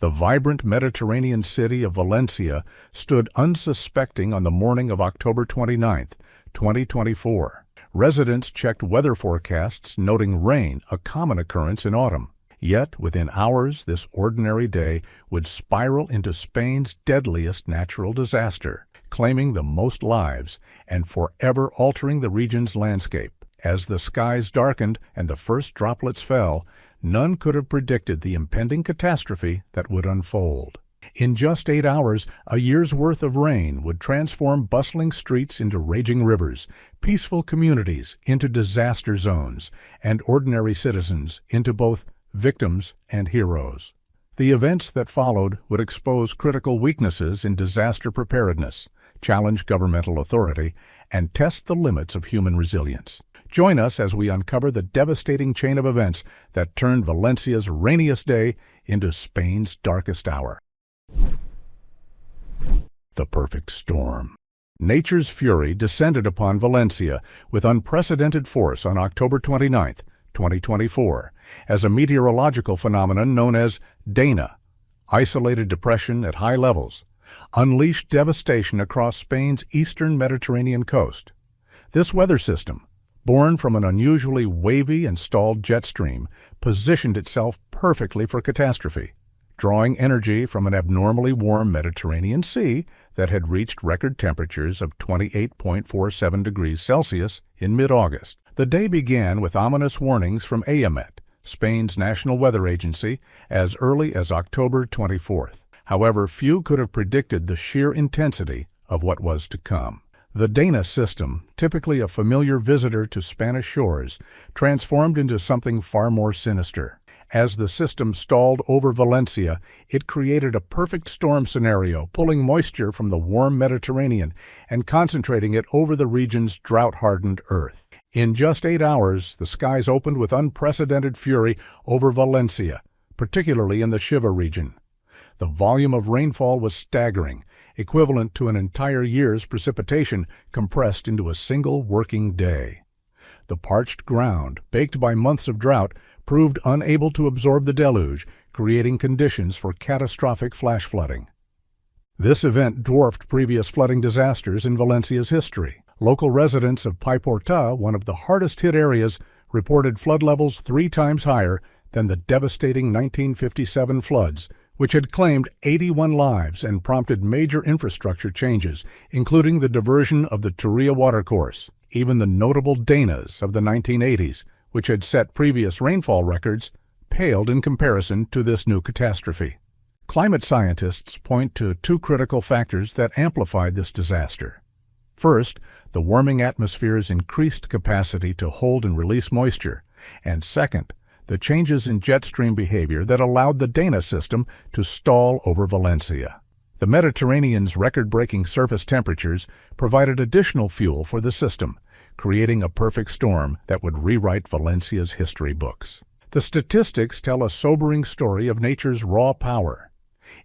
The vibrant Mediterranean city of Valencia stood unsuspecting on the morning of October 29, 2024. Residents checked weather forecasts noting rain, a common occurrence in autumn. Yet, within hours, this ordinary day would spiral into Spain's deadliest natural disaster, claiming the most lives and forever altering the region's landscape. As the skies darkened and the first droplets fell, none could have predicted the impending catastrophe that would unfold. In just 8 hours, a year's worth of rain would transform bustling streets into raging rivers, peaceful communities into disaster zones, and ordinary citizens into both victims and heroes. The events that followed would expose critical weaknesses in disaster preparedness, challenge governmental authority, and test the limits of human resilience. Join us as we uncover the devastating chain of events that turned Valencia's rainiest day into Spain's darkest hour. The perfect storm. Nature's fury descended upon Valencia with unprecedented force on October 29, 2024, as a meteorological phenomenon known as DANA, isolated depression at high levels, unleashed devastation across Spain's eastern Mediterranean coast. This weather system, born from an unusually wavy and stalled jet stream, positioned itself perfectly for catastrophe, drawing energy from an abnormally warm Mediterranean Sea that had reached record temperatures of 28.47 degrees Celsius in mid-August. The day began with ominous warnings from AEMET, Spain's national weather agency, as early as October 24th. However, few could have predicted the sheer intensity of what was to come. The DANA system, typically a familiar visitor to Spanish shores, transformed into something far more sinister. As the system stalled over Valencia, it created a perfect storm scenario, pulling moisture from the warm Mediterranean and concentrating it over the region's drought-hardened earth. In just 8 hours, the skies opened with unprecedented fury over Valencia, particularly in the Shiva region. The volume of rainfall was staggering, equivalent to an entire year's precipitation compressed into a single working day. The parched ground, baked by months of drought, proved unable to absorb the deluge, creating conditions for catastrophic flash flooding. This event dwarfed previous flooding disasters in Valencia's history. Local residents of Paiporta, one of the hardest-hit areas, reported flood levels 3 times higher than the devastating 1957 floods, which had claimed 81 lives and prompted major infrastructure changes, including the diversion of the Turia watercourse. Even the notable DANAs of the 1980s, which had set previous rainfall records, paled in comparison to this new catastrophe. Climate scientists point to 2 critical factors that amplified this disaster. First, the warming atmosphere's increased capacity to hold and release moisture, and second, the changes in jet stream behavior that allowed the DANA system to stall over Valencia. The Mediterranean's record-breaking surface temperatures provided additional fuel for the system, creating a perfect storm that would rewrite Valencia's history books. The statistics tell a sobering story of nature's raw power.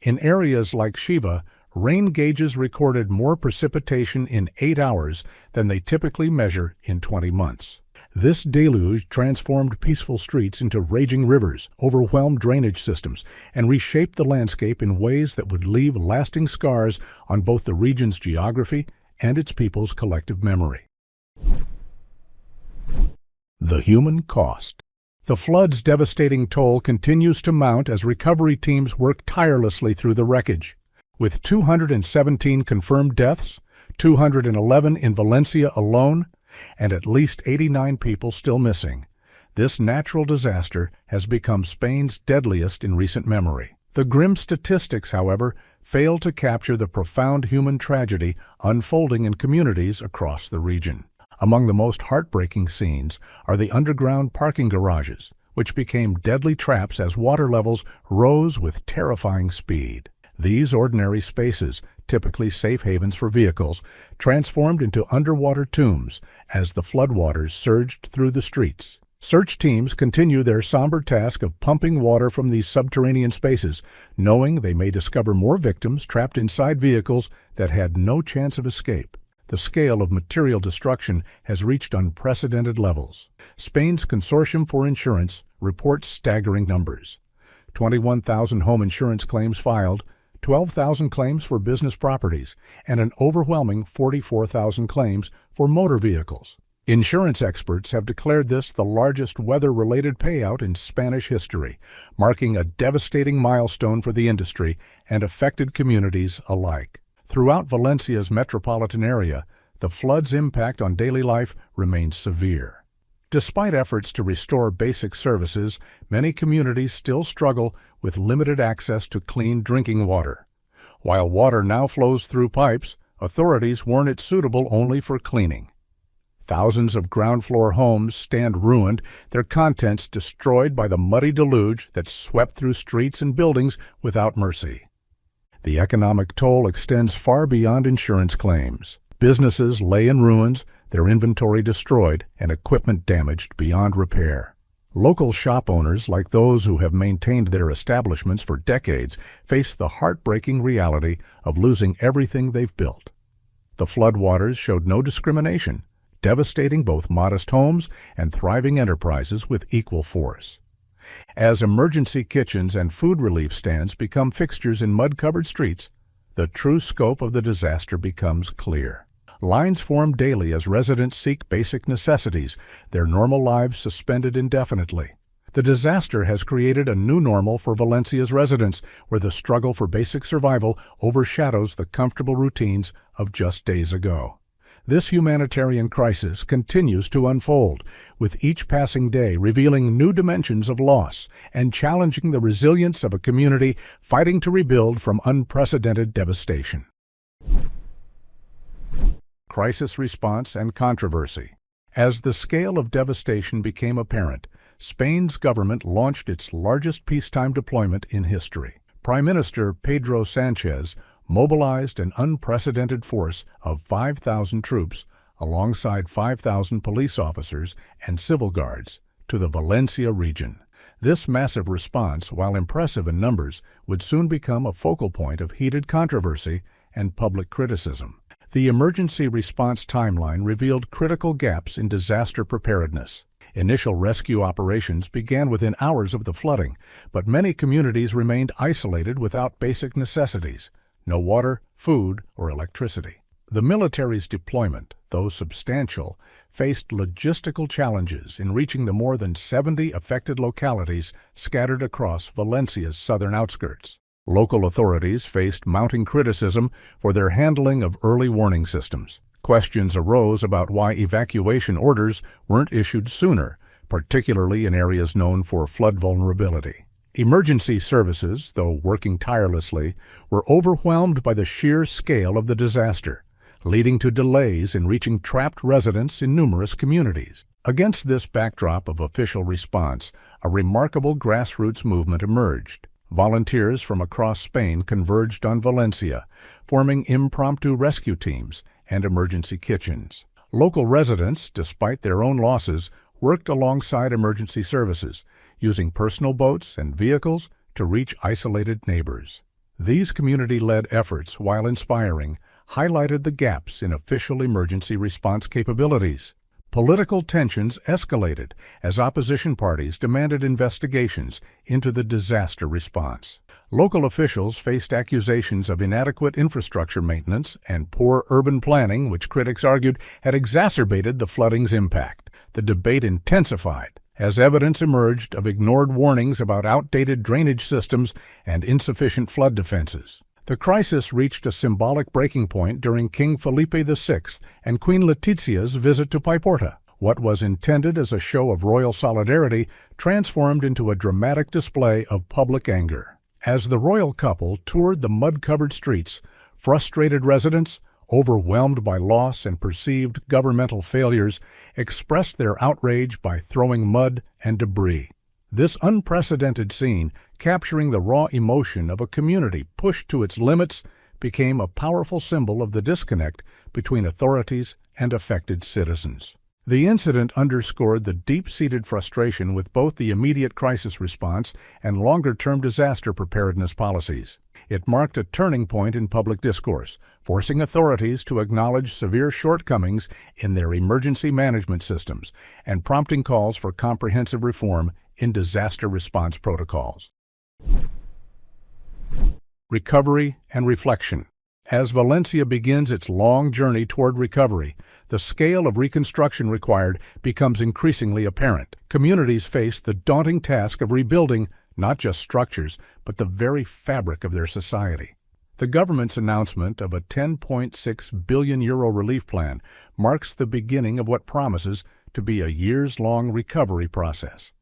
In areas like Shiva, rain gauges recorded more precipitation in 8 hours than they typically measure in 20 months. This deluge transformed peaceful streets into raging rivers, overwhelmed drainage systems, and reshaped the landscape in ways that would leave lasting scars on both the region's geography and its people's collective memory. The human cost. The flood's devastating toll continues to mount as recovery teams work tirelessly through the wreckage. With 217 confirmed deaths, 211 in Valencia alone, and at least 89 people still missing, this natural disaster has become Spain's deadliest in recent memory. The grim statistics, however, fail to capture the profound human tragedy unfolding in communities across the region. Among the most heartbreaking scenes are the underground parking garages, which became deadly traps as water levels rose with terrifying speed. These ordinary spaces, typically safe havens for vehicles, transformed into underwater tombs as the floodwaters surged through the streets. Search teams continue their somber task of pumping water from these subterranean spaces, knowing they may discover more victims trapped inside vehicles that had no chance of escape. The scale of material destruction has reached unprecedented levels. Spain's Consortium for Insurance reports staggering numbers. 21,000 home insurance claims filed, 12,000 claims for business properties, and an overwhelming 44,000 claims for motor vehicles. Insurance experts have declared this the largest weather-related payout in Spanish history, marking a devastating milestone for the industry and affected communities alike. Throughout Valencia's metropolitan area, the flood's impact on daily life remains severe. Despite efforts to restore basic services, many communities still struggle with limited access to clean drinking water. While water now flows through pipes, authorities warn it's suitable only for cleaning. Thousands of ground-floor homes stand ruined, their contents destroyed by the muddy deluge that swept through streets and buildings without mercy. The economic toll extends far beyond insurance claims. Businesses lay in ruins, their inventory destroyed, and equipment damaged beyond repair. Local shop owners, like those who have maintained their establishments for decades, face the heartbreaking reality of losing everything they've built. The floodwaters showed no discrimination, devastating both modest homes and thriving enterprises with equal force. As emergency kitchens and food relief stands become fixtures in mud-covered streets, the true scope of the disaster becomes clear. Lines form daily as residents seek basic necessities, their normal lives suspended indefinitely. The disaster has created a new normal for Valencia's residents, where the struggle for basic survival overshadows the comfortable routines of just days ago. This humanitarian crisis continues to unfold, with each passing day revealing new dimensions of loss and challenging the resilience of a community fighting to rebuild from unprecedented devastation. Crisis response and controversy. As the scale of devastation became apparent, Spain's government launched its largest peacetime deployment in history. Prime Minister Pedro Sánchez mobilized an unprecedented force of 5,000 troops alongside 5,000 police officers and civil guards to the Valencia region. This massive response, while impressive in numbers, would soon become a focal point of heated controversy and public criticism. The emergency response timeline revealed critical gaps in disaster preparedness. Initial rescue operations began within hours of the flooding, but many communities remained isolated without basic necessities: no water, food, or electricity. The military's deployment, though substantial, faced logistical challenges in reaching the more than 70 affected localities scattered across Valencia's southern outskirts. Local authorities faced mounting criticism for their handling of early warning systems. Questions arose about why evacuation orders weren't issued sooner, particularly in areas known for flood vulnerability. Emergency services, though working tirelessly, were overwhelmed by the sheer scale of the disaster, leading to delays in reaching trapped residents in numerous communities. Against this backdrop of official response, a remarkable grassroots movement emerged. Volunteers from across Spain converged on Valencia, forming impromptu rescue teams and emergency kitchens. Local residents, despite their own losses, worked alongside emergency services, using personal boats and vehicles to reach isolated neighbors. These community-led efforts, while inspiring, highlighted the gaps in official emergency response capabilities. Political tensions escalated as opposition parties demanded investigations into the disaster response. Local officials faced accusations of inadequate infrastructure maintenance and poor urban planning, which critics argued had exacerbated the flooding's impact. The debate intensified as evidence emerged of ignored warnings about outdated drainage systems and insufficient flood defenses. The crisis reached a symbolic breaking point during King Felipe VI and Queen Letitia's visit to Paiporta. What was intended as a show of royal solidarity transformed into a dramatic display of public anger. As the royal couple toured the mud-covered streets, frustrated residents, overwhelmed by loss and perceived governmental failures, expressed their outrage by throwing mud and debris. This unprecedented scene, capturing the raw emotion of a community pushed to its limits, became a powerful symbol of the disconnect between authorities and affected citizens. The incident underscored the deep-seated frustration with both the immediate crisis response and longer-term disaster preparedness policies. It marked a turning point in public discourse, forcing authorities to acknowledge severe shortcomings in their emergency management systems and prompting calls for comprehensive reform in disaster response protocols. Recovery and reflection. As Valencia begins its long journey toward recovery, the scale of reconstruction required becomes increasingly apparent. Communities face the daunting task of rebuilding not just structures, but the very fabric of their society. The government's announcement of a €10.6 billion relief plan marks the beginning of what promises to be a years-long recovery process.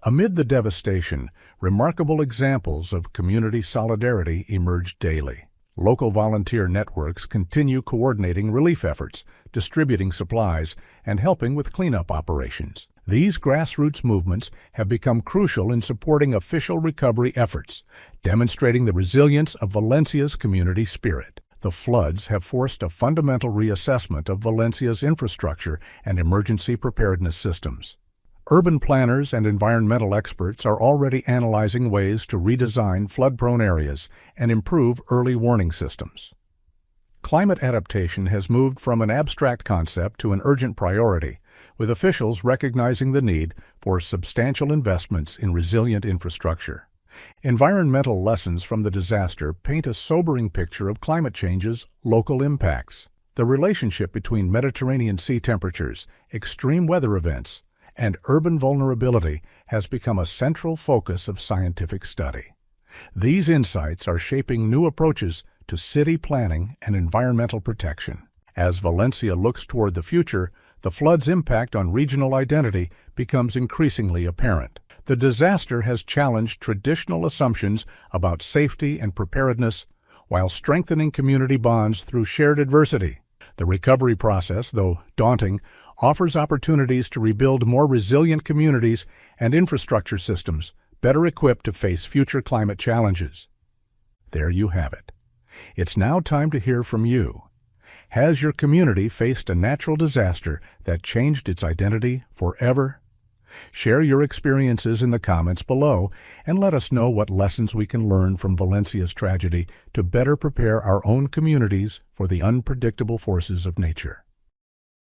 Amid the devastation, remarkable examples of community solidarity emerge daily. Local volunteer networks continue coordinating relief efforts, distributing supplies, and helping with cleanup operations. These grassroots movements have become crucial in supporting official recovery efforts, demonstrating the resilience of Valencia's community spirit. The floods have forced a fundamental reassessment of Valencia's infrastructure and emergency preparedness systems. Urban planners and environmental experts are already analyzing ways to redesign flood-prone areas and improve early warning systems. Climate adaptation has moved from an abstract concept to an urgent priority, with officials recognizing the need for substantial investments in resilient infrastructure. Environmental lessons from the disaster paint a sobering picture of climate change's local impacts. The relationship between Mediterranean sea temperatures, extreme weather events, and urban vulnerability has become a central focus of scientific study. These insights are shaping new approaches to city planning and environmental protection. As Valencia looks toward the future, the flood's impact on regional identity becomes increasingly apparent. The disaster has challenged traditional assumptions about safety and preparedness while strengthening community bonds through shared adversity. The recovery process, though daunting, offers opportunities to rebuild more resilient communities and infrastructure systems better equipped to face future climate challenges. There you have it. It's now time to hear from you. Has your community faced a natural disaster that changed its identity forever? Share your experiences in the comments below and let us know what lessons we can learn from Valencia's tragedy to better prepare our own communities for the unpredictable forces of nature.